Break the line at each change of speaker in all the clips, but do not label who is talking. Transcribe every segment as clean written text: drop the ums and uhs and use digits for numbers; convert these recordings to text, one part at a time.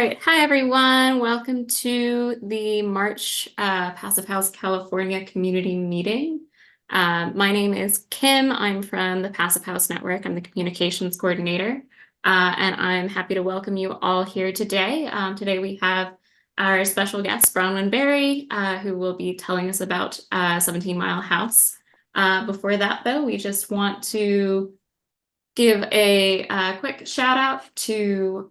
right. Hi, everyone. Welcome to the March Passive House California community meeting. My name is Kim. I'm from the Passive House Network. I'm the communications coordinator, and I'm happy to welcome you all here today. Today we have our special guest, Bronwyn Berry, who will be telling us about 17 Mile House. Before that, though, we just want to give a quick shout out to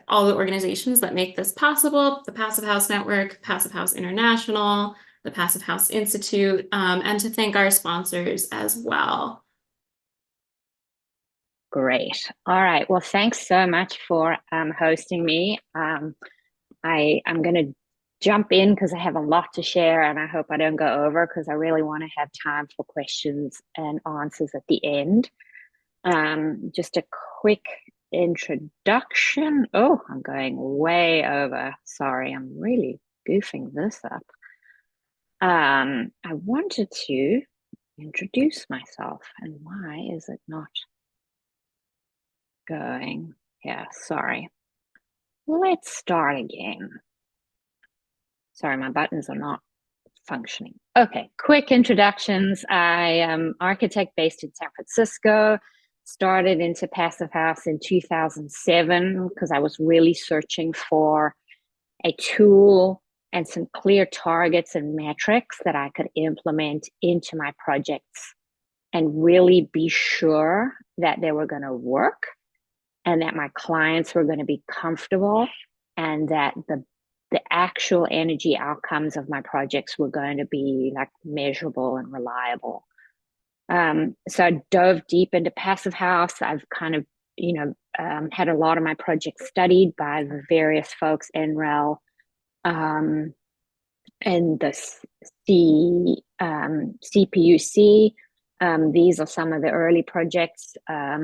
all the organizations that make this possible: the Passive House Network, Passive House International, the Passive House Institute, and to thank our sponsors as well.
Great. All right. Well, thanks so much for hosting me. I'm going to jump in because I have a lot to share, and I hope I don't go over because I really want to have time for questions and answers at the end. Just a quick introduction. Oh, I'm going way over. Sorry, I'm really goofing this up. I wanted to introduce myself, and why is it not going? Yeah, sorry. Let's start again. Sorry, my buttons are not functioning. Okay, quick introductions. I am architect based in San Francisco. Started into Passive House in 2007 because I was really searching for a tool and some clear targets and metrics that I could implement into my projects and really be sure that they were going to work and that my clients were going to be comfortable and that the actual energy outcomes of my projects were going to be like measurable and reliable. So I dove deep into Passive House. I've kind of, had a lot of my projects studied by the various folks, NREL, and the CPUC. These are some of the early projects. A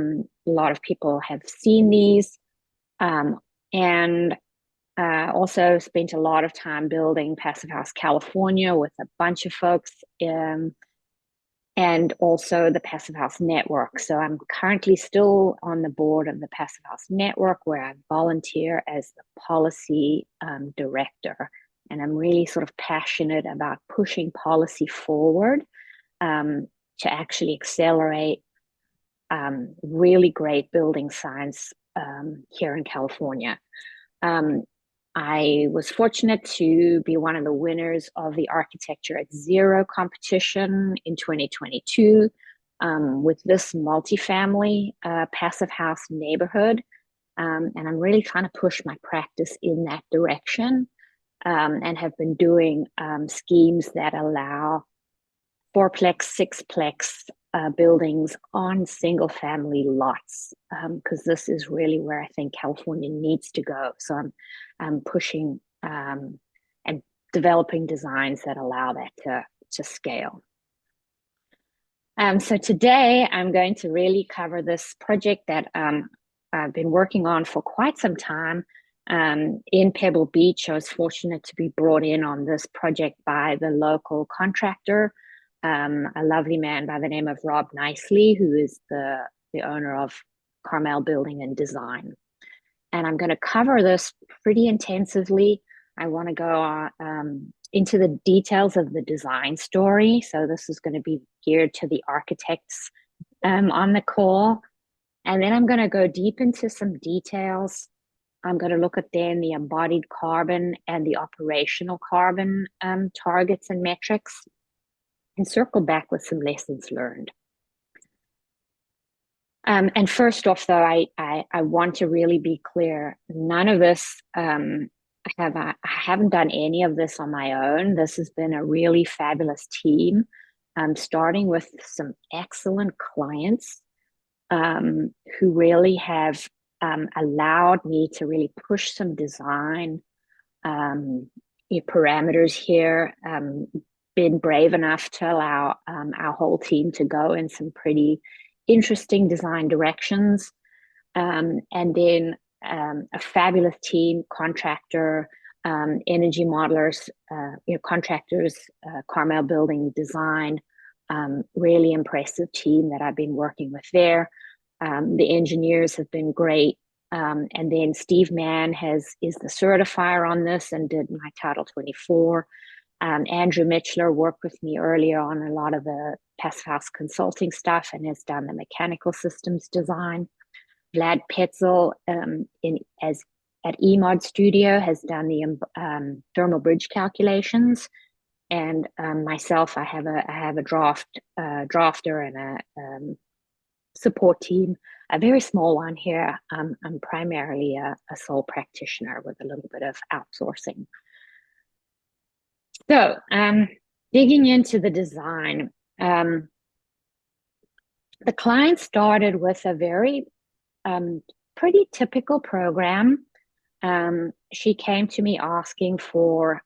lot of people have seen these. And also spent a lot of time building Passive House California with a bunch of folks, and also the Passive House Network. So I'm currently still on the board of the Passive House Network, where I volunteer as the policy director. And I'm really sort of passionate about pushing policy forward to actually accelerate really great building science here in California. I was fortunate to be one of the winners of the Architecture at Zero competition in 2022 with this multifamily Passive House neighborhood. And I'm really trying to push my practice in that direction, and have been doing schemes that allow fourplex, sixplex buildings on single family lots, because this is really where I think California needs to go. So I'm pushing and developing designs that allow that to scale. So today I'm going to really cover this project that I've been working on for quite some time. In Pebble Beach, I was fortunate to be brought in on this project by the local contractor, a lovely man by the name of Rob Nicely, who is the owner of Carmel Building and Design. And I'm going to cover this pretty intensively. I want to go into the details of the design story. So this is going to be geared to the architects on the call. And then I'm going to go deep into some details. I'm going to look at then the embodied carbon and the operational carbon targets and metrics, and circle back with some lessons learned. And first off, though, I want to really be clear. None of this, I haven't done any of this on my own. This has been a really fabulous team, starting with some excellent clients who really have allowed me to really push some design parameters here, been brave enough to allow our whole team to go in some pretty interesting design directions. And then a fabulous team, contractor, energy modelers, contractors, Carmel Building Design, really impressive team that I've been working with there. The engineers have been great. And then Steve Mann is the certifier on this and did my Title 24. Andrew Mitchler worked with me earlier on a lot of the Passive House consulting stuff and has done the mechanical systems design. Vlad Petzel at eMod Studio has done the thermal bridge calculations. And myself, I have a drafter and a support team, a very small one here. I'm primarily a sole practitioner with a little bit of outsourcing. So digging into the design, the client started with a very pretty typical program. She came to me asking for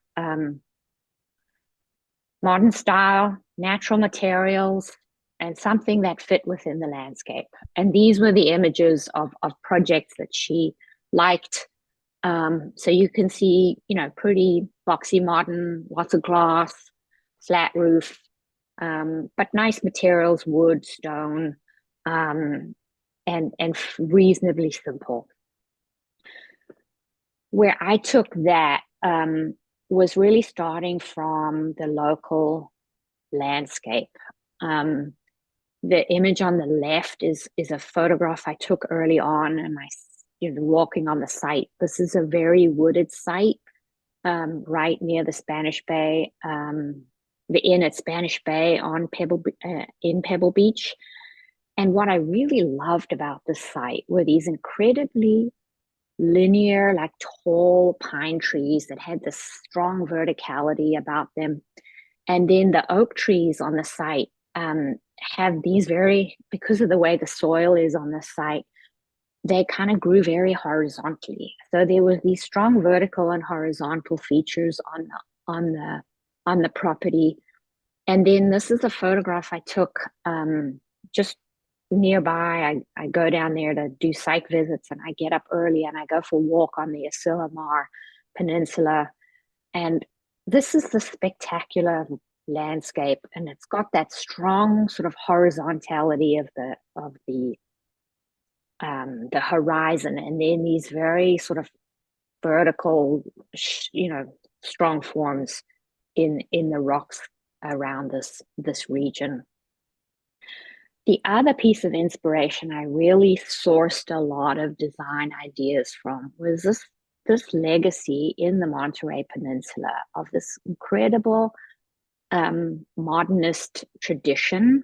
modern style, natural materials, and something that fit within the landscape. And these were the images of projects that she liked. So you can see, pretty boxy modern, lots of glass, flat roof, but nice materials, wood, stone, and reasonably simple. Where I took that was really starting from the local landscape. The image on the left is a photograph I took early on, and walking on the site. This is a very wooded site, right near the Spanish Bay, the inn at Spanish Bay on in Pebble Beach. And what I really loved about this site were these incredibly linear, like tall pine trees that had this strong verticality about them. And then the oak trees on the site have these because of the way the soil is on the site, they kind of grew very horizontally. So there was these strong vertical and horizontal features on the property. And then this is a photograph I took just nearby. I go down there to do site visits, and I get up early and I go for a walk on the Asilomar Peninsula. And this is the spectacular landscape, and it's got that strong sort of horizontality of the horizon, and then these very sort of vertical, strong forms in the rocks around this region. The other piece of inspiration I really sourced a lot of design ideas from was this legacy in the Monterey Peninsula of this incredible modernist tradition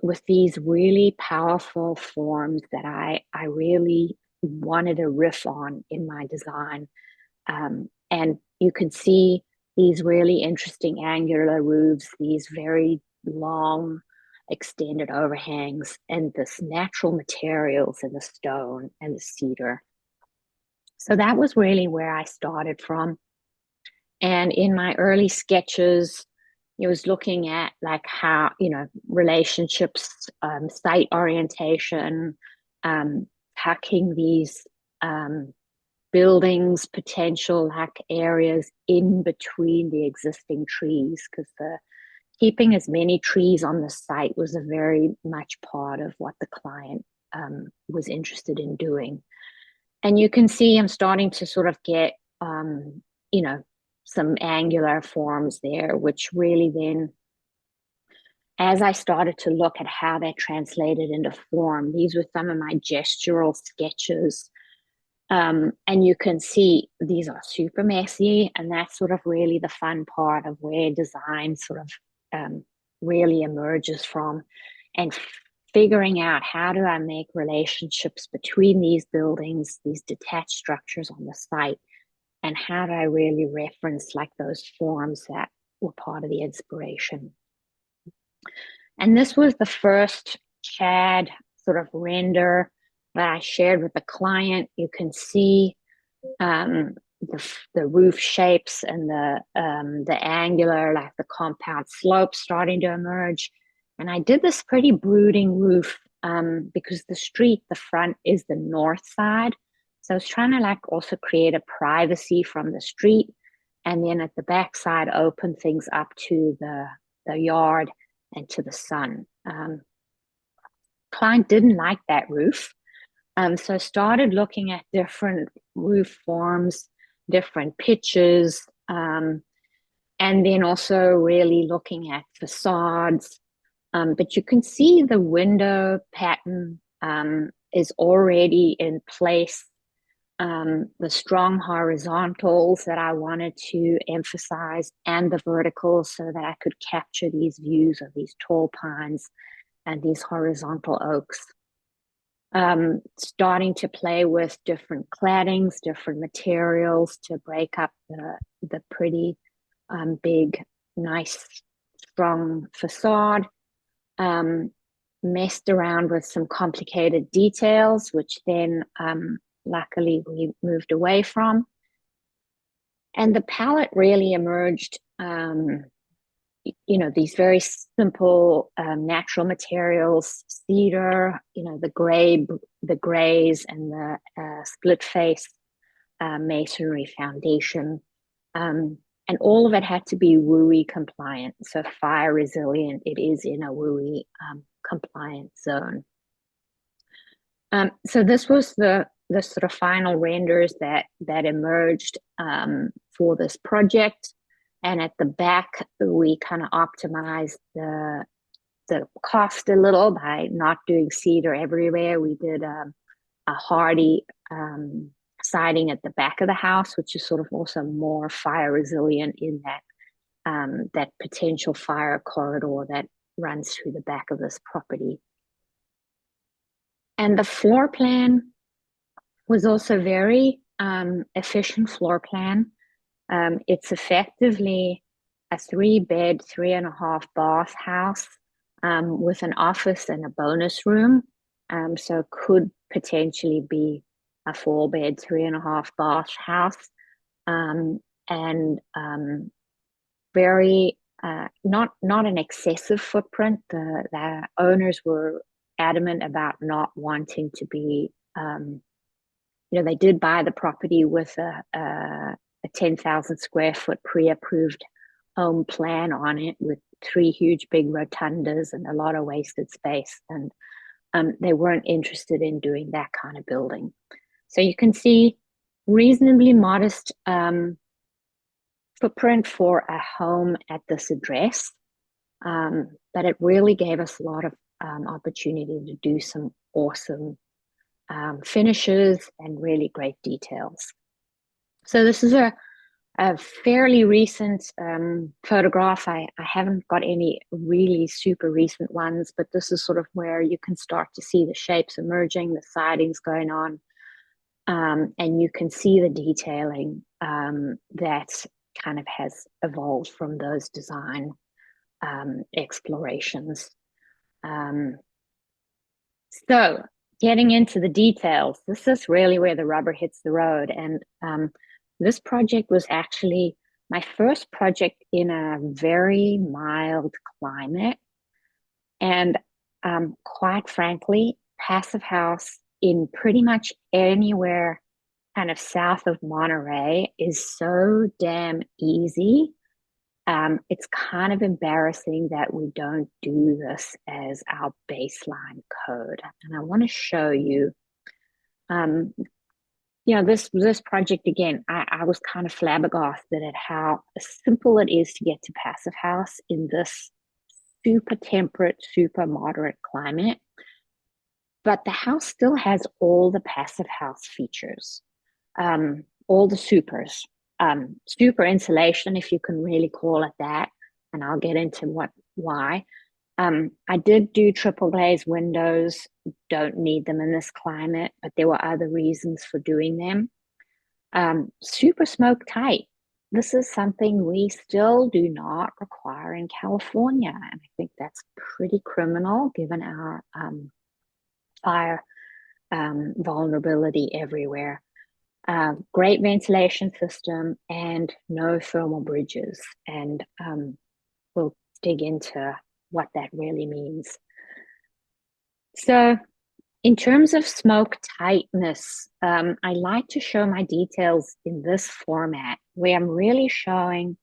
with these really powerful forms that I really wanted to riff on in my design. And you can see these really interesting angular roofs, these very long extended overhangs, and this natural materials in the stone and the cedar. So that was really where I started from. And in my early sketches, I was looking at like how, relationships, site orientation, tucking these buildings, potential like areas in between the existing trees, because keeping as many trees on the site was a very much part of what the client was interested in doing. And you can see I'm starting to sort of get, some angular forms there, which really then, as I started to look at how they translated into form, these were some of my gestural sketches. And you can see these are super messy, and that's sort of really the fun part of where design sort of really emerges from, and figuring out how do I make relationships between these buildings, these detached structures on the site, and how do I really reference like those forms that were part of the inspiration. And this was the first CAD sort of render that I shared with the client. You can see the roof shapes and the angular, like the compound slopes starting to emerge. And I did this pretty brooding roof because the front is the north side. So I was trying to like also create a privacy from the street, and then at the back side open things up to the yard and to the sun. Client didn't like that roof. So started looking at different roof forms, different pitches, and then also really looking at facades. But you can see the window pattern is already in place. The strong horizontals that I wanted to emphasize and the verticals so that I could capture these views of these tall pines and these horizontal oaks. Starting to play with different claddings, different materials to break up the pretty big, nice, strong facade. Messed around with some complicated details, which then luckily we moved away from. And the palette really emerged, these very simple natural materials, cedar, the grays and the split face masonry foundation. And all of it had to be WUI compliant, so fire resilient. It is in a WUI compliant zone. So this was the sort of final renders that emerged for this project. And at the back, we kind of optimized the cost a little by not doing cedar everywhere. We did a hardy siding at the back of the house, which is sort of also more fire resilient in that potential fire corridor that runs through the back of this property. And the floor plan was also very efficient floor plan. It's effectively a 3-bed, 3.5-bath house with an office and a bonus room. So it could potentially be a 4-bed, 3.5-bath house. And very not an excessive footprint. The owners were adamant about not wanting to be, they did buy the property with a 10,000 square foot pre-approved home plan on it with 3 huge big rotundas and a lot of wasted space. And they weren't interested in doing that kind of building. So you can see reasonably modest footprint for a home at this address. But it really gave us a lot of opportunity to do some awesome finishes and really great details. So this is a fairly recent photograph. I haven't got any really super recent ones, but this is sort of where you can start to see the shapes emerging, the sidings going on, and you can see the detailing that kind of has evolved from those design explorations. So getting into the details, this is really where the rubber hits the road. And this project was actually my first project in a very mild climate. And quite frankly, Passive House in pretty much anywhere kind of south of Monterey is so damn easy. It's kind of embarrassing that we don't do this as our baseline code. And I want to show you, this project again, I was kind of flabbergasted at how simple it is to get to Passive House in this super temperate, super moderate climate. But the house still has all the Passive House features, all the supers. Super insulation, if you can really call it that, and I'll get into why. I did do triple glazed windows, don't need them in this climate, but there were other reasons for doing them. Super smoke tight. This is something we still do not require in California, and I think that's pretty criminal given our fire vulnerability everywhere. Great ventilation system and no thermal bridges. And we'll dig into what that really means. So in terms of smoke tightness, I like to show my details in this format where I'm really showing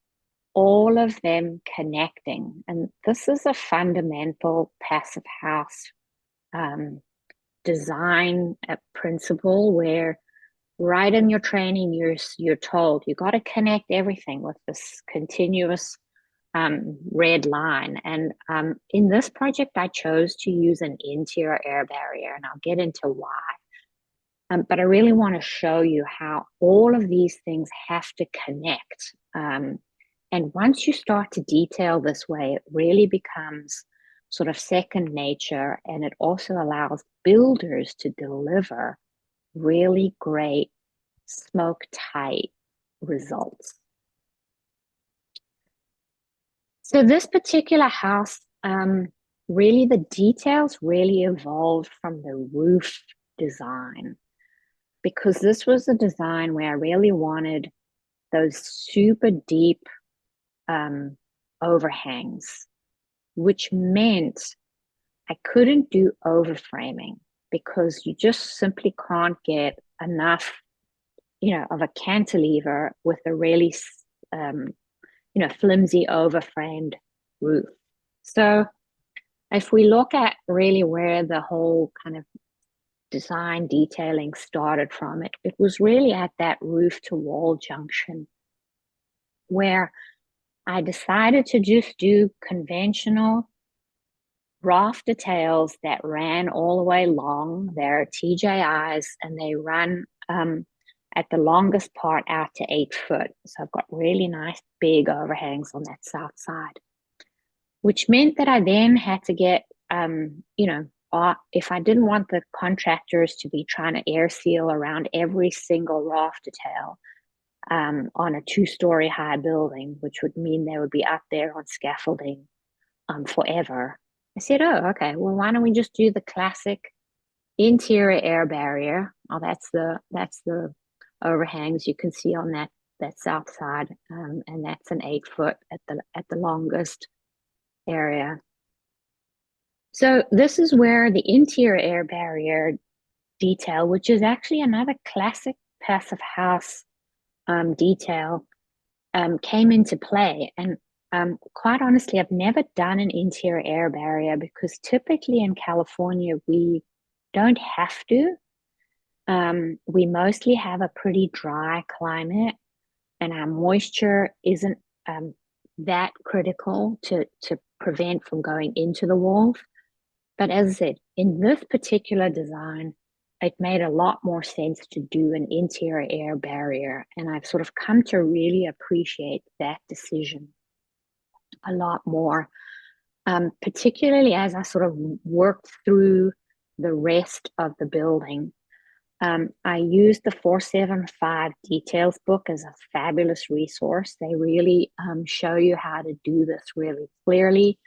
all of them connecting. And this is a fundamental Passive House design principle where right in your training, you're told you got to connect everything with this continuous red line. And in this project, I chose to use an interior air barrier, and I'll get into why. But I really want to show you how all of these things have to connect. And once you start to detail this way, it really becomes sort of second nature, and it also allows builders to deliver really great smoke tight results. So this particular house, really the details really evolved from the roof design, because this was a design where I really wanted those super deep overhangs, which meant I couldn't do overframing because you just simply can't get enough, of a cantilever with a really, flimsy overframed roof. So if we look at really where the whole kind of design detailing started from, it was really at that roof to wall junction where I decided to just do conventional raft details that ran all the way long. They're TJIs, and they run at the longest part out to 8 foot. So I've got really nice big overhangs on that south side, which meant that I then had to get, if I didn't want the contractors to be trying to air seal around every single raft detail on a 2-story high building, which would mean they would be up there on scaffolding forever. I said, oh, okay, well, why don't we just do the classic interior air barrier? Oh, that's the overhangs you can see on that south side, and that's an 8 foot at the longest area. So this is where the interior air barrier detail, which is actually another classic passive house detail, came into play. And quite honestly, I've never done an interior air barrier because typically in California, we don't have to. We mostly have a pretty dry climate, and our moisture isn't that critical to prevent from going into the walls. But as I said, in this particular design, it made a lot more sense to do an interior air barrier. And I've sort of come to really appreciate that decision a lot more, particularly as I sort of worked through the rest of the building. I used the 475 details book as a fabulous resource. They really show you how to do this really clearly.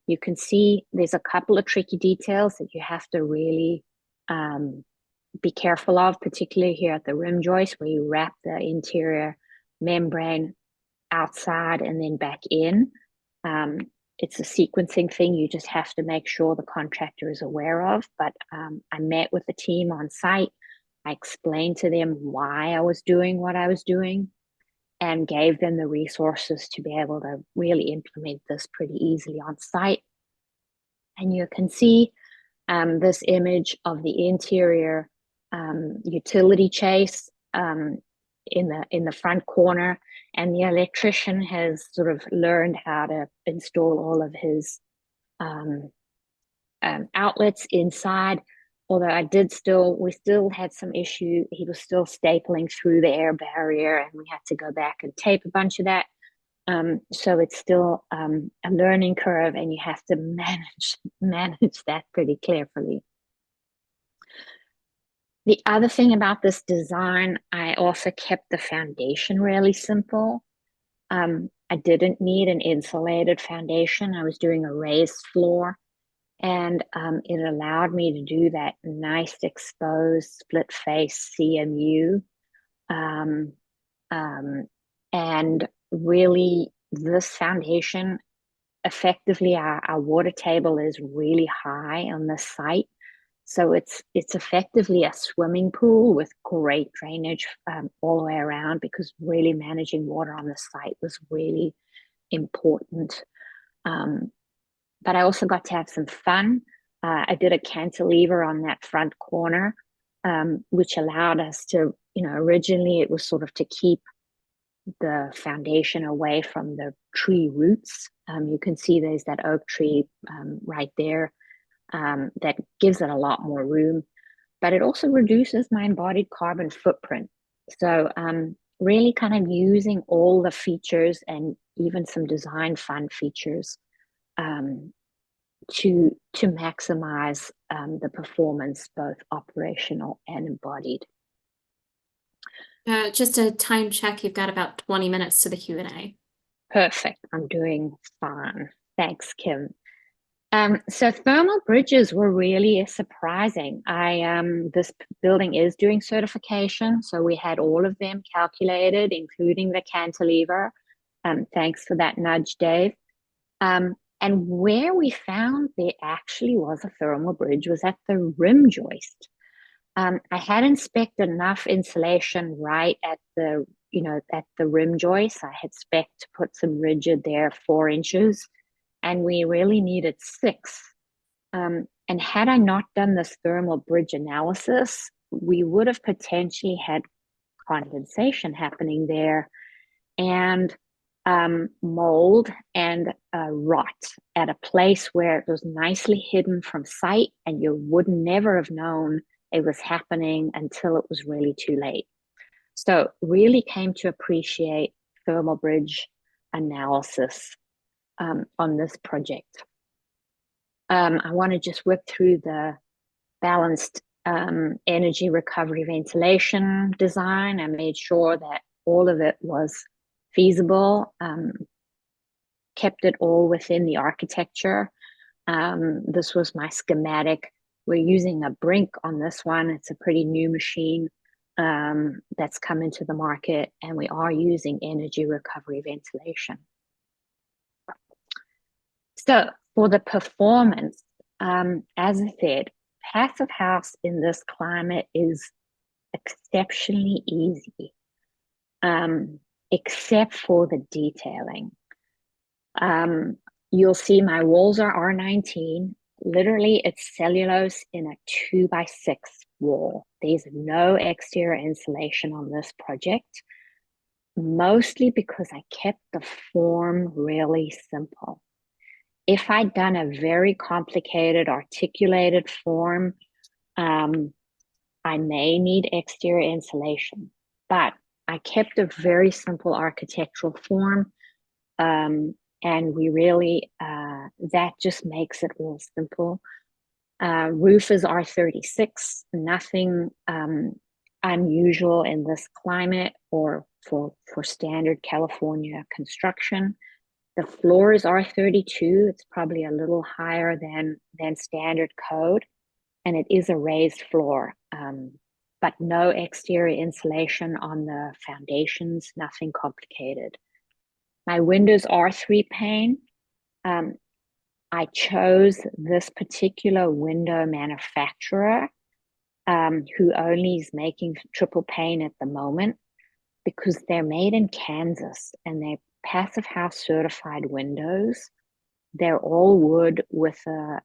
You can see there's a couple of tricky details that you have to really be careful of, particularly here at the rim joist where you wrap the interior membrane outside and then back in. It's a sequencing thing. You just have to make sure the contractor is aware of. But I met with the team on site. I explained to them why I was doing what I was doing and gave them the resources to be able to really implement this pretty easily on site. And you can see this image of the interior utility chase in the front corner, and the electrician has sort of learned how to install all of his outlets inside. Although we still had some issue. He was still stapling through the air barrier, and we had to go back and tape a bunch of that. So it's still a learning curve, and you have to manage that pretty carefully. The other thing about this design, I also kept the foundation really simple. I didn't need an insulated foundation. I was doing a raised floor, and it allowed me to do that nice exposed split face CMU. And really, this foundation, effectively, our water table is really high on the site. So it's effectively a swimming pool with great drainage all the way around, because really managing water on the site was really important. But I also got to have some fun. I did a cantilever on that front corner, which allowed us to, originally it was sort of to keep the foundation away from the tree roots. You can see there's that oak tree right there that gives it a lot more room, but it also reduces my embodied carbon footprint. So really kind of using all the features and even some design fun features to maximize the performance, both operational and embodied.
Just a time check, you've got about 20 minutes to the Q&A.
Perfect. I'm doing fine. Thanks, Kim. So thermal bridges were really surprising. This building is doing certification, so we had all of them calculated, including the cantilever. Thanks for that nudge, Dave. And where we found there actually was a thermal bridge was at the rim joist. I had inspected enough insulation right at the rim joist. I had spec to put some rigid there, 4 inches, and we really needed 6. And had I not done this thermal bridge analysis, we would have potentially had condensation happening there and mold and rot at a place where it was nicely hidden from sight, and you would never have known it was happening until it was really too late. So really came to appreciate thermal bridge analysis on this project. I want to just whip through the balanced energy recovery ventilation design. I made sure that all of it was feasible, kept it all within the architecture. This was my schematic. We're using a Brink on this one. It's a pretty new machine that's come into the market, and we are using energy recovery ventilation. So for the performance, as I said, passive house in this climate is exceptionally easy, except for the detailing. You'll see my walls are R19. Literally, it's cellulose in a 2x6 wall. There's no exterior insulation on this project, mostly because I kept the form really simple. If I'd done a very complicated articulated form, I may need exterior insulation, but I kept a very simple architectural form, and we really, that just makes it all simple. Roof is R36, nothing unusual in this climate or for standard California construction. The floor is R32. It's probably a little higher than standard code, and it is a raised floor, but no exterior insulation on the foundations, nothing complicated. My windows are 3-pane. I chose this particular window manufacturer who only is making triple pane at the moment because they're made in Kansas and they're passive house certified windows. They're all wood with a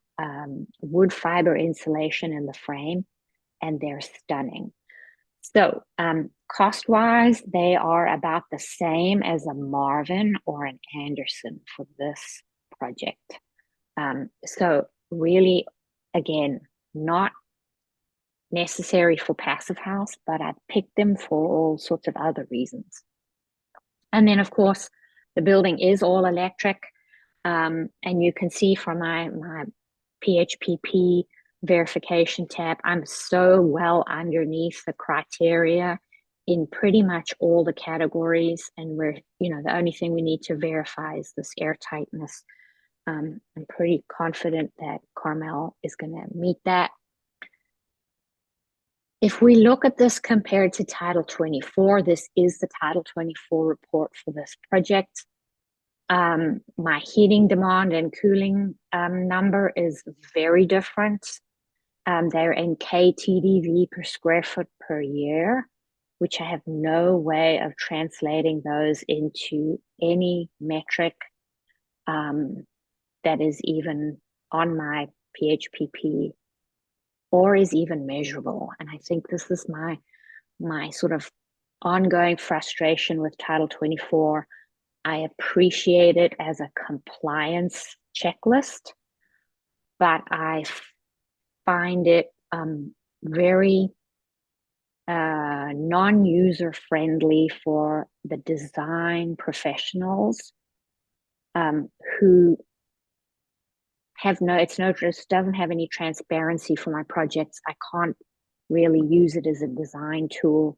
wood fiber insulation in the frame, and they're stunning. So cost-wise, they are about the same as a Marvin or an Anderson for this project. So really, again, not necessary for passive house, but I picked them for all sorts of other reasons. And then, of course, the building is all electric. And you can see from my PHPP verification tab, I'm so well underneath the criteria in pretty much all the categories. And we're, the only thing we need to verify is this airtightness. I'm pretty confident that Carmel is going to meet that. If we look at this compared to Title 24, this is the Title 24 report for this project. My heating demand and cooling number is very different. They're in KTDV per square foot per year, which I have no way of translating those into any metric that is even on my PHPP or is even measurable. And I think this is my sort of ongoing frustration with Title 24. I appreciate it as a compliance checklist, but I find it very non-user friendly for the design professionals who have just doesn't have any transparency for my projects. I can't really use it as a design tool.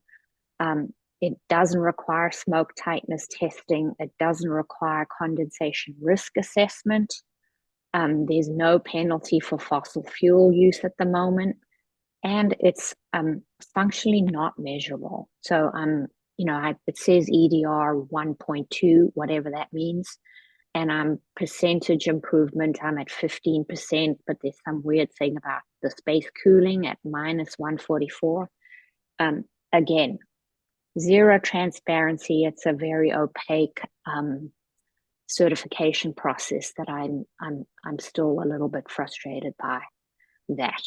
It doesn't require smoke tightness testing. It doesn't require condensation risk assessment. There's no penalty for fossil fuel use at the moment, and it's functionally not measurable. So it says EDR 1.2, whatever that means, and I'm percentage improvement. I'm at 15%, but there's some weird thing about the space cooling at minus 144. Again, zero transparency. It's a very opaque certification process that I'm still a little bit frustrated by that.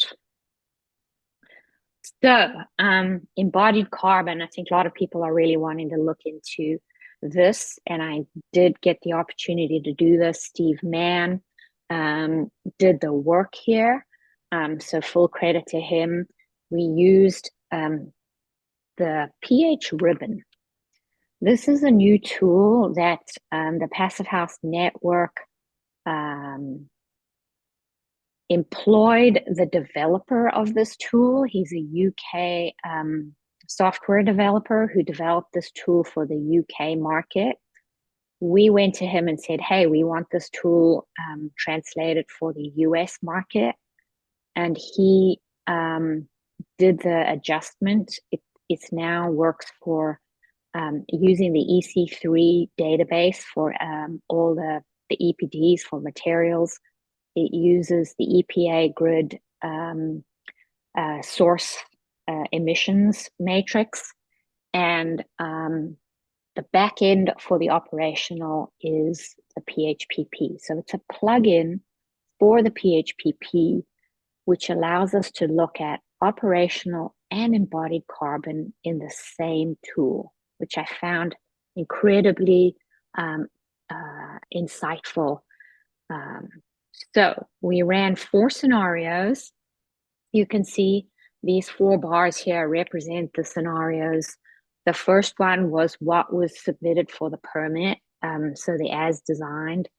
So embodied carbon, I think a lot of people are really wanting to look into this, and I did get the opportunity to do this. Steve Mann did the work here, so full credit to him. We used the PHribbon. This is a new tool that the Passive House Network employed the developer of this tool. He's a UK software developer who developed this tool for the UK market. We went to him and said, hey, we want this tool translated for the US market. And he did the adjustment. It now works for using the EC3 database for all the EPDs for materials. It uses the EPA grid source emissions matrix, and the back end for the operational is the PHPP. So it's a plugin for the PHPP, which allows us to look at operational and embodied carbon in the same tool, which I found incredibly insightful. So we ran 4 scenarios. You can see these 4 bars here represent the scenarios. The first one was what was submitted for the permit, so the as designed.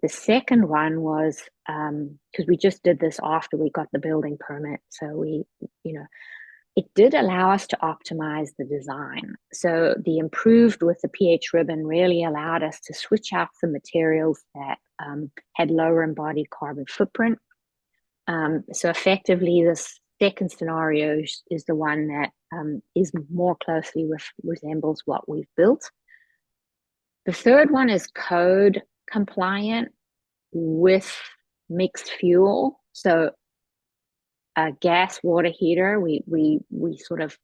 The second one was, because we just did this after we got the building permit, so it did allow us to optimize the design. So the improved with the PHribbon really allowed us to switch out some materials that had lower embodied carbon footprint. So effectively, this second scenario is the one that is more closely resembles what we've built. The third one is code compliant with mixed fuel. So a gas water heater, we sort of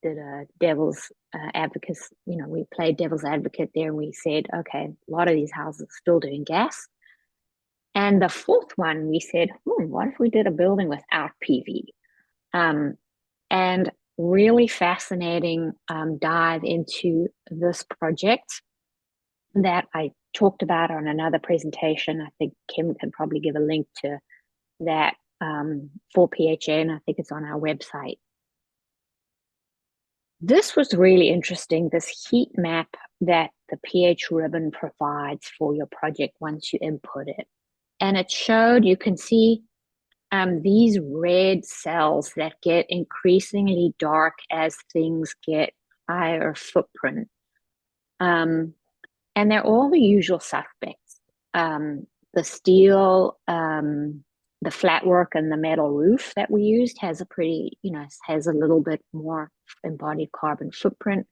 did a devil's advocate, we played devil's advocate there, and we said, okay, a lot of these houses are still doing gas. And the fourth one, we said, what if we did a building without PV? And really fascinating dive into this project that I talked about on another presentation. I think Kim can probably give a link to that for PHA, and I think it's on our website. This was really interesting, this heat map that the PHribbon provides for your project once you input it. And it showed, you can see these red cells that get increasingly dark as things get higher footprint. And they're all the usual suspects. The steel, the flat work and the metal roof that we used has a pretty, has a little bit more embodied carbon footprint.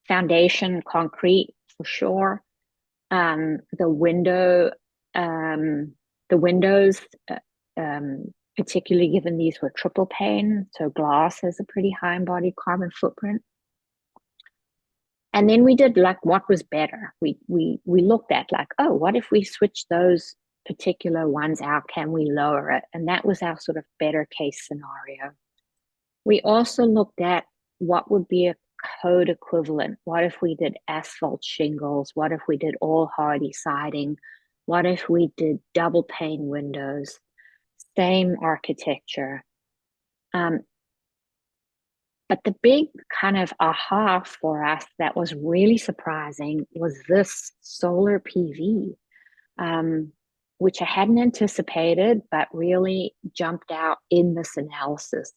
Foundation, concrete for sure. The windows, particularly given these were triple pane, so glass has a pretty high embodied carbon footprint. And then we did what was better. We looked at what if we switched those particular ones out, can we lower it? And that was our sort of better case scenario. We also looked at what would be a code equivalent. What if we did asphalt shingles? What if we did all hardy siding? What if we did double pane windows? Same architecture. But the big kind of aha for us that was really surprising was this solar PV, which I hadn't anticipated, but really jumped out in this analysis.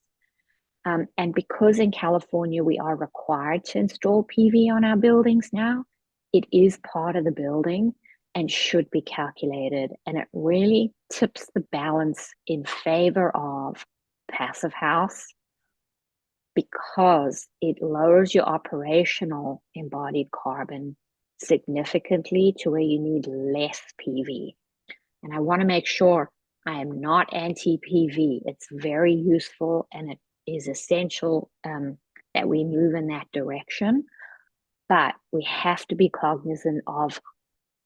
And because in California we are required to install PV on our buildings now, it is part of the building and should be calculated. And it really tips the balance in favor of passive house because it lowers your operational embodied carbon significantly to where you need less PV. And I want to make sure I am not anti-PV. It's very useful and it is essential that we move in that direction. But we have to be cognizant of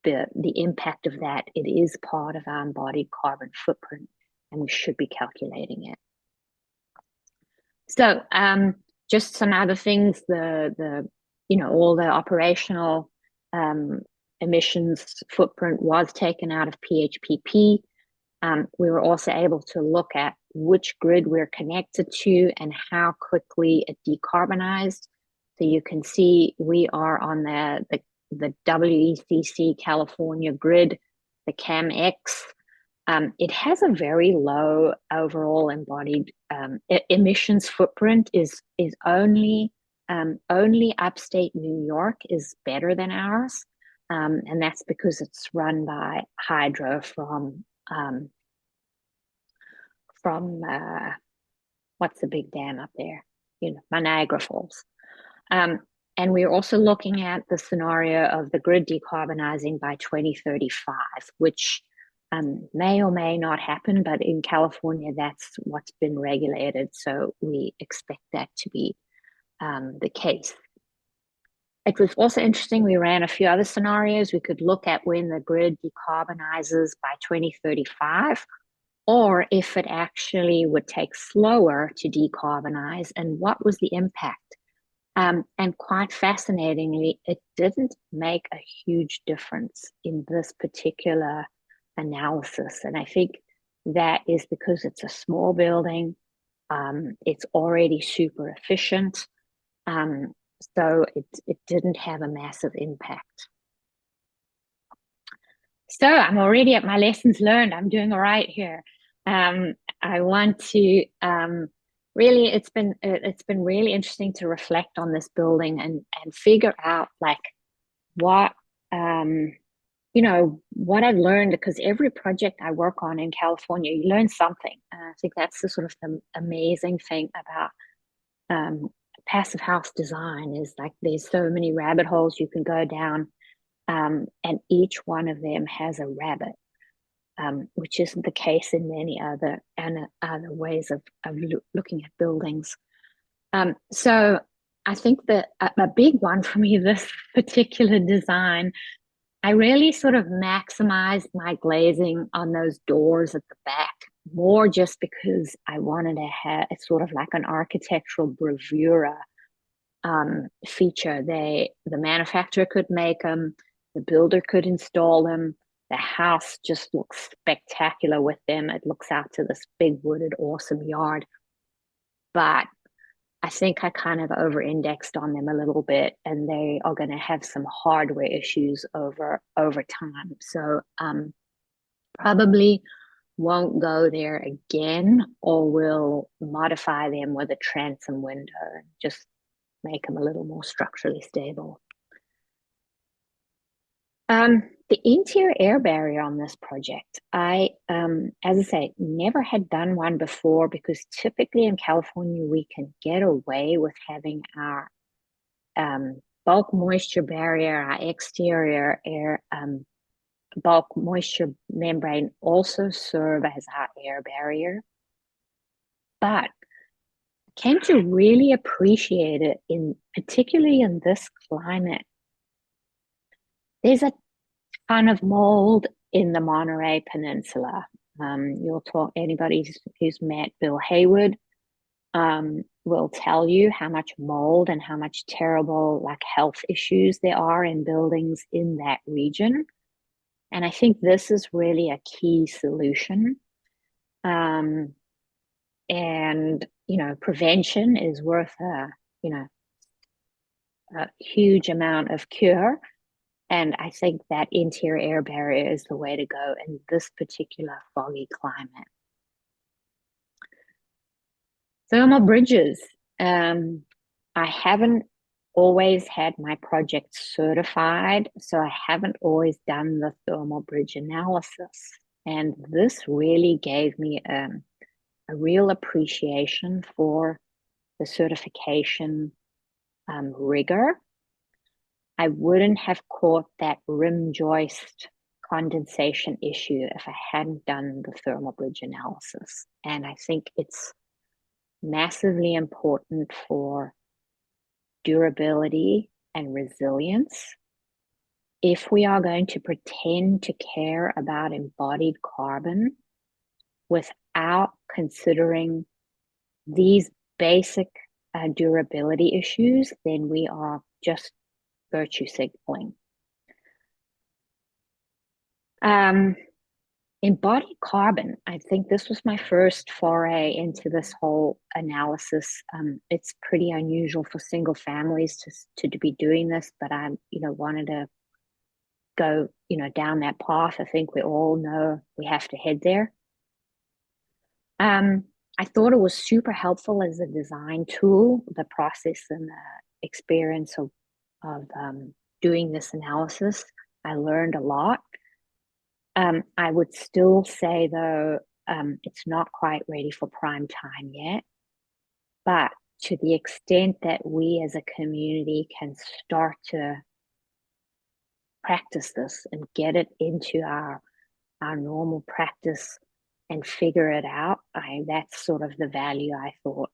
the impact of that. It is part of our embodied carbon footprint and we should be calculating it. So just some other things, all the operational emissions footprint was taken out of PHPP. We were also able to look at which grid we're connected to and how quickly it decarbonized. So you can see we are on the WECC California grid, the CAM-X. It has a very low overall embodied emissions footprint. Is only upstate New York is better than ours, and that's because it's run by hydro from what's the big dam up there? Niagara Falls. And we're also looking at the scenario of the grid decarbonizing by 2035, which may or may not happen, but in California, that's what's been regulated. So we expect that to be the case. It was also interesting, we ran a few other scenarios. We could look at when the grid decarbonizes by 2035, or if it actually would take slower to decarbonize, and what was the impact. And quite fascinatingly, it didn't make a huge difference in this particular analysis. And I think that is because it's a small building. It's already super efficient. So it didn't have a massive impact. So I'm already at my lessons learned. I'm doing all right here. I want to really, it's been really interesting to reflect on this building and figure out like what what I've learned, because every project I work on in California, you learn something. I think that's the sort of the amazing thing about passive house design is like there's so many rabbit holes you can go down, and each one of them has a rabbit, which isn't the case in many other ways of looking at buildings. So I think that a big one for me, this particular design, I really sort of maximized my glazing on those doors at the back, more just because I wanted to have it's sort of like an architectural bravura feature. The manufacturer could make them, the builder could install them. The house just looks spectacular with them. It looks out to this big wooded, awesome yard. But I think I kind of over-indexed on them a little bit, and they are going to have some hardware issues over time. So probably won't go there again, or will modify them with a transom window and just make them a little more structurally stable. The interior air barrier on this project, I, as I say, never had done one before, because typically in California, we can get away with having our bulk moisture barrier, our exterior air bulk moisture membrane also serve as our air barrier. But I came to really appreciate it, particularly in this climate. There's a ton of mold in the Monterey Peninsula. You'll talk, anybody who's met Bill Hayward will tell you how much mold and how much terrible like health issues there are in buildings in that region. And I think this is really a key solution. And, you know, prevention is worth a huge amount of cure. And I think that interior air barrier is the way to go in this particular foggy climate. Thermal bridges. I haven't always had my projects certified, so I haven't always done the thermal bridge analysis. And this really gave me a real appreciation for the certification rigor. I wouldn't have caught that rim joist condensation issue if I hadn't done the thermal bridge analysis. And I think it's massively important for durability and resilience. If we are going to pretend to care about embodied carbon without considering these basic durability issues, then we are just virtue signaling. Embodied carbon, I think this was my first foray into this whole analysis. It's pretty unusual for single families to be doing this, but I, wanted to go, down that path. I think we all know we have to head there. I thought it was super helpful as a design tool, the process and the experience of doing this analysis. I learned a lot. I would still say, though, it's not quite ready for prime time yet. But to the extent that we as a community can start to practice this and get it into our normal practice and figure it out, that's sort of the value I thought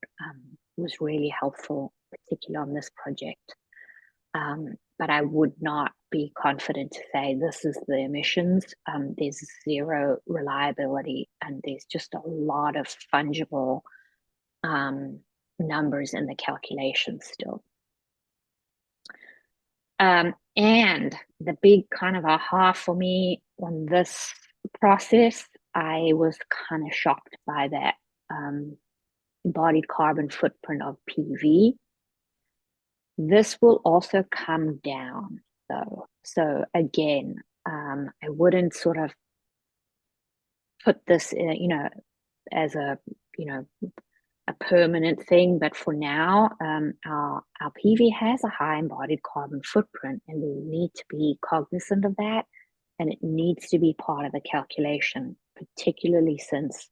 was really helpful, particularly on this project. But I would not be confident to say this is the emissions. There's zero reliability, and there's just a lot of fungible numbers in the calculation still. And the big kind of aha for me on this process, I was kind of shocked by that embodied carbon footprint of PV. This will also come down, though. So again, I wouldn't sort of put this, as a permanent thing. But for now, our PV has a high embodied carbon footprint, and we need to be cognizant of that. And it needs to be part of the calculation, particularly since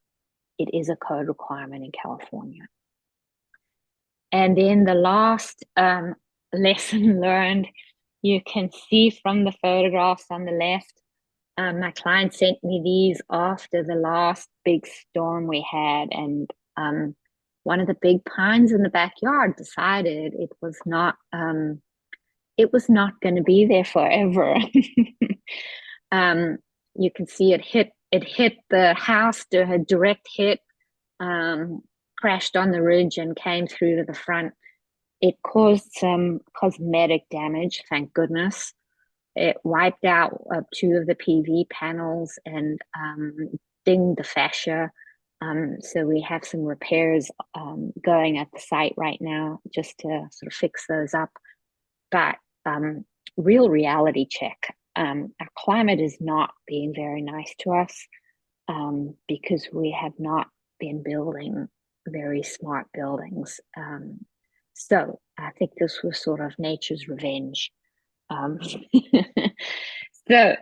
it is a code requirement in California. And then the last lesson learned, you can see from the photographs on the left. My client sent me these after the last big storm we had, and one of the big pines in the backyard decided it was not going to be there forever. You can see it hit the house, a direct hit. Crashed on the ridge and came through to the front. It caused some cosmetic damage, thank goodness. It wiped out 2 of the PV panels and dinged the fascia. So we have some repairs going at the site right now just to sort of fix those up. But real reality check. Our climate is not being very nice to us because we have not been building very smart buildings. So I think this was sort of nature's revenge. So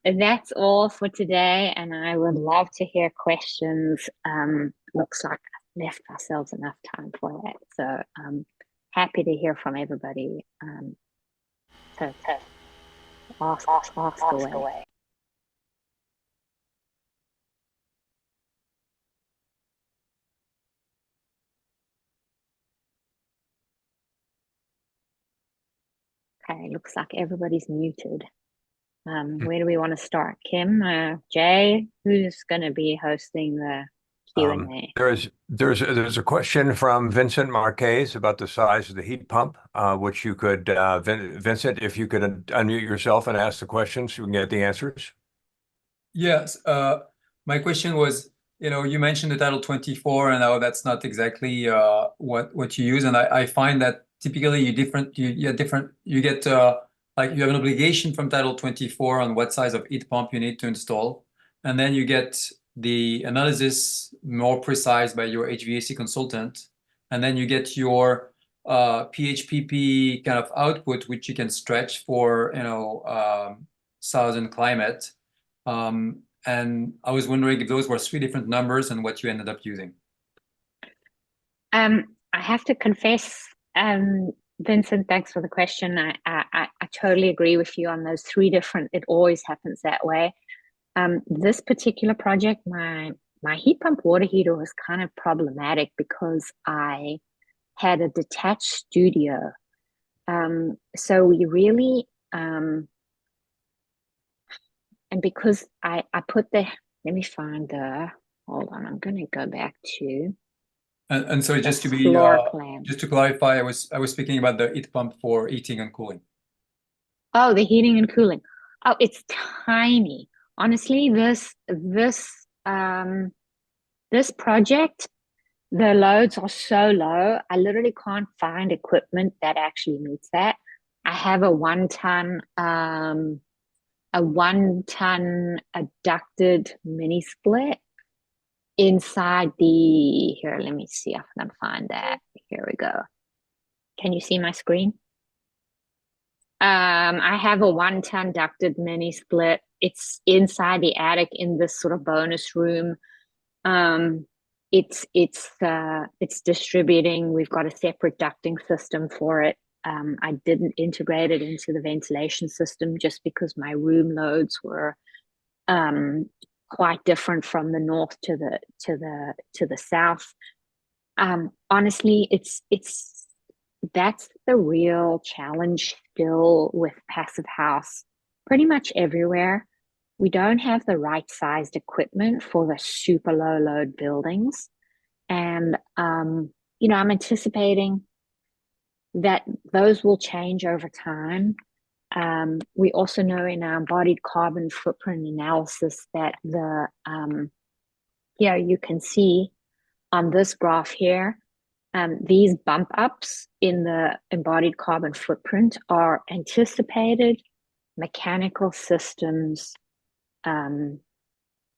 that's all for today, and I would love to hear questions. Looks like I've left ourselves enough time for that. So happy to hear from everybody. So ask away. Okay, looks like everybody's muted. Where do we want to start? Kim, Jay, who's going to be hosting the Q&A?
There's a question from Vincent Marquez about the size of the heat pump, which you could, Vincent, if you could unmute yourself and ask the questions, so we can get the answers.
Yes, my question was, you mentioned the Title 24 and how that's not exactly what you use, and I find that typically you get like you have an obligation from Title 24 on what size of heat pump you need to install, and then you get the analysis more precise by your HVAC consultant, and then you get your PHPP kind of output, which you can stretch for size and climate. And I was wondering if those were three different numbers and what you ended up using.
I have to confess, Vincent, thanks for the question. I totally agree with you on those three different, it always happens that way. This particular project, my heat pump water heater was kind of problematic because I had a detached studio. So we really, and because I put let me find hold on, I'm going to go back to.
And so just to be just to clarify, I was speaking about the heat pump for heating and cooling.
Oh, the heating and cooling. Oh, it's tiny. Honestly, this project, the loads are so low, I literally can't find equipment that actually meets that. I have a 1 ton ducted mini split inside here, let me see if I can find that. Here we go. Can you see my screen? I have a 1 ton ducted mini split. It's inside the attic in this sort of bonus room. It's distributing. We've got a separate ducting system for it. I didn't integrate it into the ventilation system just because my room loads were quite different from the north to the south. Honestly, that's the real challenge still with Passive House. Pretty much everywhere, we don't have the right sized equipment for the super low load buildings, and I'm anticipating that those will change over time. We also know in our embodied carbon footprint analysis that here you can see on this graph here, these bump ups in the embodied carbon footprint are anticipated mechanical systems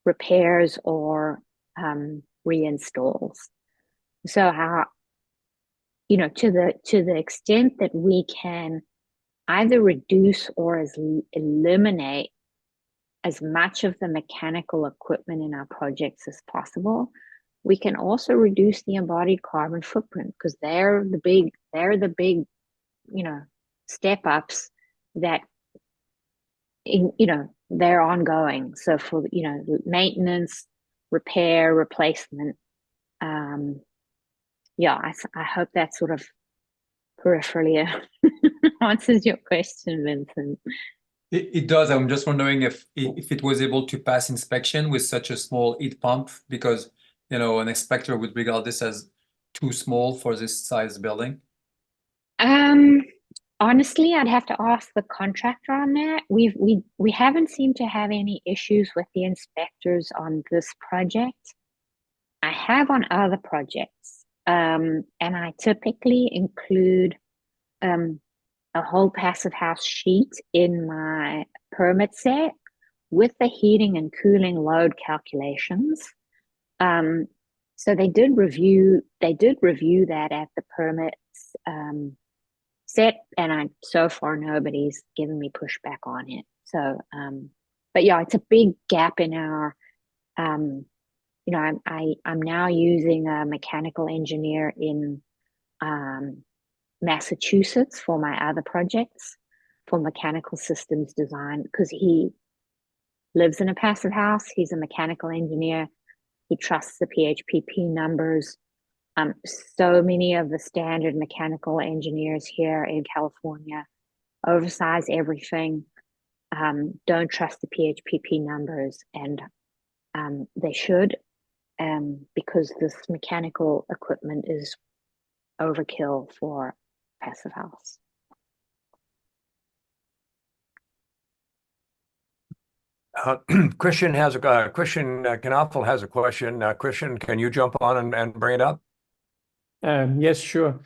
repairs or reinstalls. So how, to the extent that we can either reduce or eliminate as much of the mechanical equipment in our projects as possible, we can also reduce the embodied carbon footprint, because they're the big step ups that they're ongoing. So for maintenance, repair, replacement, I hope that sort of peripherally answers your question, Vincent.
It does. I'm just wondering if it was able to pass inspection with such a small heat pump, because an inspector would regard this as too small for this size building.
Honestly, I'd have to ask the contractor on that. We haven't seemed to have any issues with the inspectors on this project. I have on other projects, and I typically include a whole Passive House sheet in my permit set with the heating and cooling load calculations. So they did review that at the permits set, and so far nobody's given me pushback on it. So, but yeah, it's a big gap in our. I'm now using a mechanical engineer in Massachusetts for my other projects for mechanical systems design, because he lives in a Passive House. He's a mechanical engineer. He trusts the PHPP numbers. So many of the standard mechanical engineers here in California oversize everything. don't trust the PHPP numbers, and they should, because this mechanical equipment is overkill for passive house.
Christian has a Christian Knopfel has a question. Christian, can you jump on and bring it up?
Yes, sure.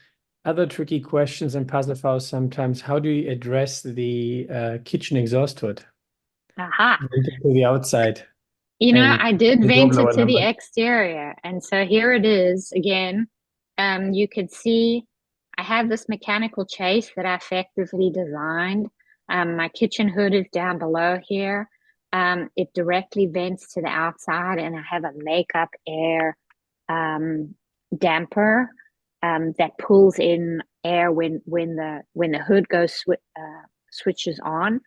Other tricky questions in passive house sometimes. How do you address the kitchen exhaust hood?
Aha.
To the outside.
You know,
And
I did
the
vent
door
it to the
number.
exterior. And so here it is again. You could see I have this mechanical chase that I effectively designed. My kitchen hood is down below here. It directly vents to the outside, and I have a makeup air damper that pulls in air when the hood goes switches on.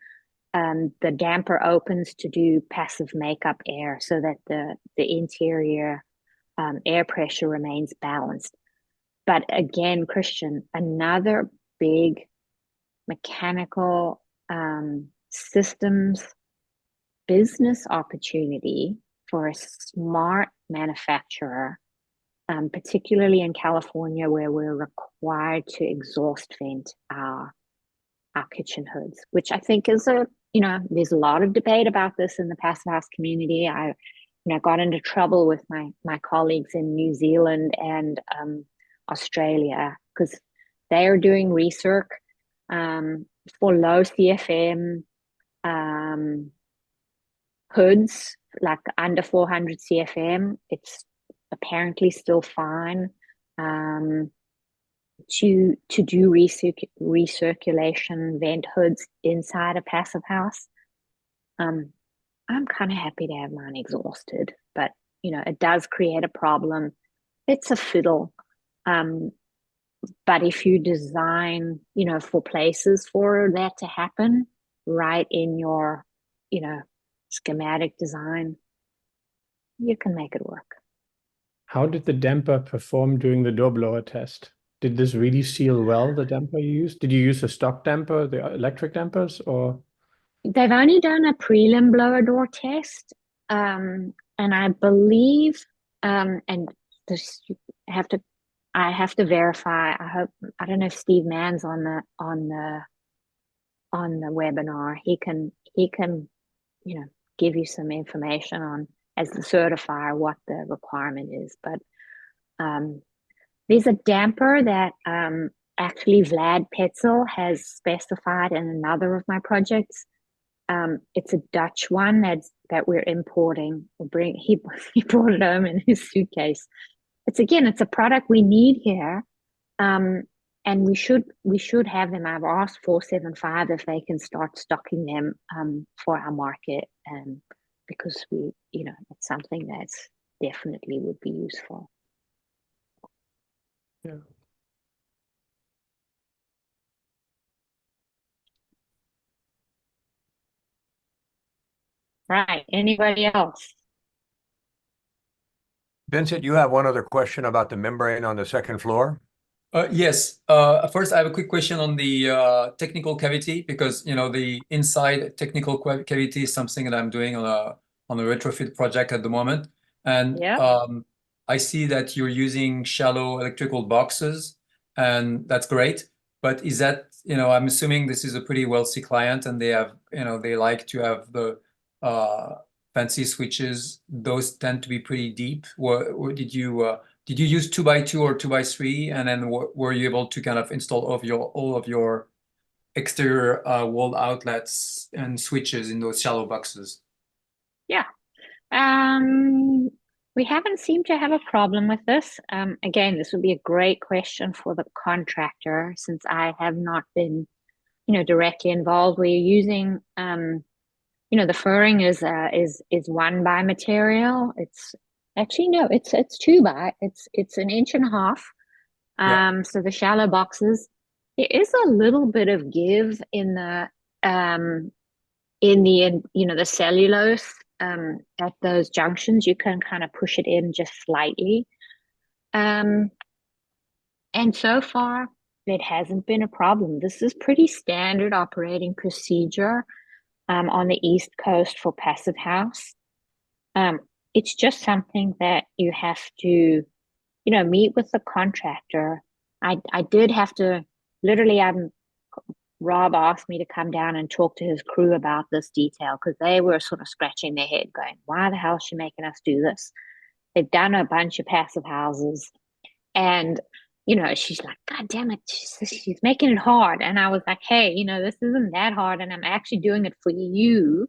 The damper opens to do passive makeup air so that the interior air pressure remains balanced. But again, Christian, another big mechanical systems business opportunity for a smart manufacturer, particularly in California, where we're required to exhaust vent our kitchen hoods, which I think is there's a lot of debate about this in the passive house community. I got into trouble with my colleagues in New Zealand and Australia because they are doing research for low CFM hoods, like under 400 CFM. It's apparently still fine to do recirculation vent hoods inside a passive house. I'm kind of happy to have mine exhausted, but it does create a problem. It's a fiddle. But if you design, for places for that to happen right in your, schematic design, you can make it work.
How did the damper perform during the door blower test? Did this really seal well, the damper you used? Did you use a stock damper, the electric dampers, or?
They've only done a prelim blower door test. And I believe, and this I have to verify. I don't know if Steve Mann's on the webinar. He can give you some information on, as the certifier, what the requirement is. But there's a damper that actually Vlad Petzel has specified in another of my projects. It's a Dutch one that we're importing. He brought it home in his suitcase. It's a product we need here, and we should have them. I've asked 475 if they can start stocking them for our market, because it's something that's definitely would be useful.
Yeah.
Right. Anybody else?
Vincent, you have one other question about the membrane on the second floor?
Yes. First, I have a quick question on the technical cavity, because the inside technical cavity is something that I'm doing on a retrofit project at the moment, and I see that you're using shallow electrical boxes, and that's great. But is that I'm assuming this is a pretty wealthy client, and they have they like to have the fancy switches. Those tend to be pretty deep. Or did you use 2x2 or 2x3, and then were you able to kind of install all of your exterior wall outlets and switches in those shallow boxes?
Yeah. We haven't seemed to have a problem with this. Again, this would be a great question for the contractor, since I have not been, directly involved. We're using, the furring is 1x material. It's actually no, it's 2x. It's 1.5 inches. So the shallow boxes, there is a little bit of give in the the cellulose at those junctions. You can kind of push it in just slightly, and so far it hasn't been a problem. This is pretty standard operating procedure. on the East Coast for Passive House. It's just something that you have to, meet with the contractor. I did have to, literally, Rob asked me to come down and talk to his crew about this detail because they were sort of scratching their head going, why the hell is she making us do this? They've done a bunch of passive houses. And, she's like, God damn it, she's making it hard. And I was like, hey, this isn't that hard. And I'm actually doing it for you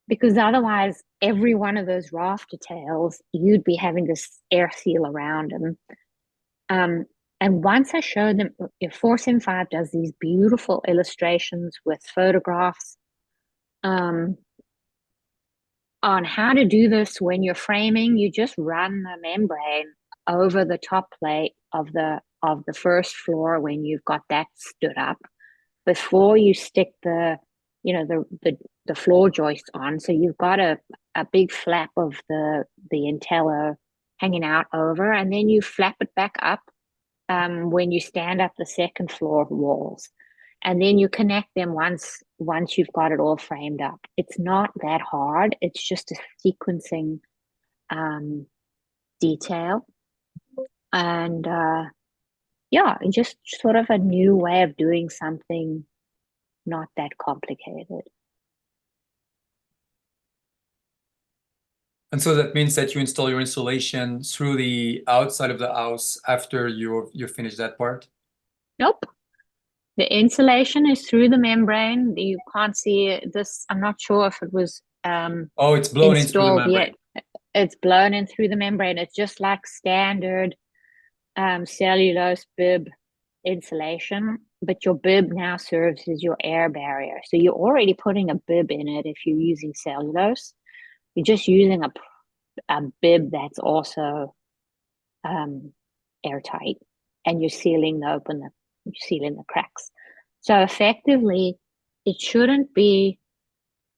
because otherwise every one of those raft details, you'd be having this air seal around them. And once I showed them, 475 does these beautiful illustrations with photographs on how to do this when you're framing. You just run the membrane over the top plate of the first floor when you've got that stood up before you stick the floor joist on. So you've got a big flap of the Intello hanging out over, and then you flap it back up when you stand up the second floor walls, and then you connect them once you've got it all framed up. It's not that hard. It's just a sequencing detail, and just sort of a new way of doing something not that complicated.
And so that means that you install your insulation through the outside of the house after you finish that part?
Nope. The insulation is through the membrane. You can't see this. I'm not sure if it was
oh, it's blown in through the membrane.
It's blown in through the membrane. It's just like standard cellulose bib insulation, but your bib now serves as your air barrier. So you're already putting a bib in it if you're using cellulose. You're just using a bib that's also airtight, and you're sealing the cracks. So effectively, it shouldn't be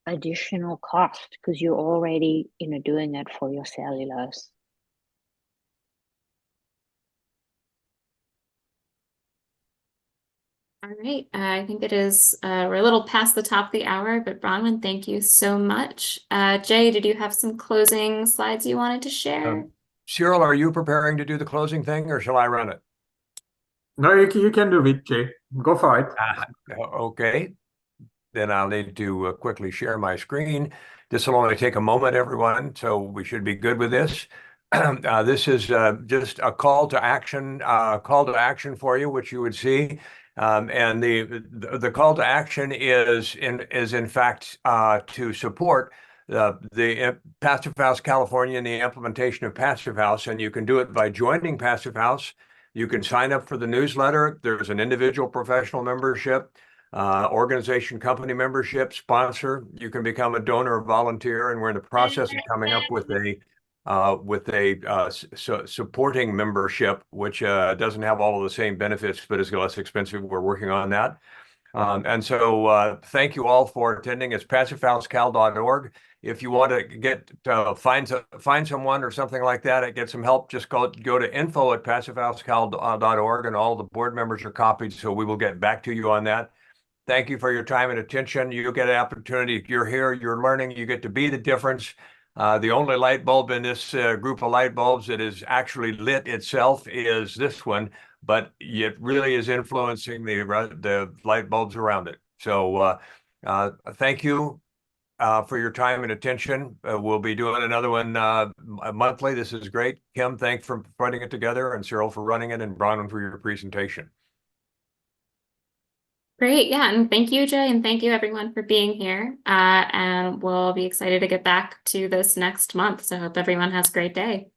additional cost because you're already doing it for your cellulose.
All right, I think it is, we're a little past the top of the hour, but Bronwyn, thank you so much. Jay, did you have some closing slides you wanted to share?
Cyril, are you preparing to do the closing thing, or shall I run it?
No, you can do it, Jay. Go for it.
Okay. Then I'll need to quickly share my screen. This will only take a moment, everyone, so we should be good with this. This is just a call to action for you, which you would see. And the call to action is in fact to support the Passive House California and the implementation of Passive House, and you can do it by joining Passive House. You can sign up for the newsletter. There's an individual professional membership, organization company membership, sponsor. You can become a donor or volunteer, and we're in the process of coming up with a supporting membership, which doesn't have all of the same benefits, but is less expensive. We're working on that. And so thank you all for attending. It's passivehousecal.org. If you want to find someone or something like that, get some help, just go to info@passivehousecal.org, and all the board members are copied, so we will get back to you on that. Thank you for your time and attention. You get an opportunity. You're here, you're learning, you get to be the difference. The only light bulb in this group of light bulbs that is actually lit itself is this one, but it really is influencing the light bulbs around it. So thank you for your time and attention. We'll be doing another one monthly. This is great. Kim, thanks for putting it together, and Cyril for running it, and Bronwyn for your presentation.
Great, yeah, and thank you, Jay, and thank you everyone for being here. And we'll be excited to get back to this next month. So I hope everyone has a great day.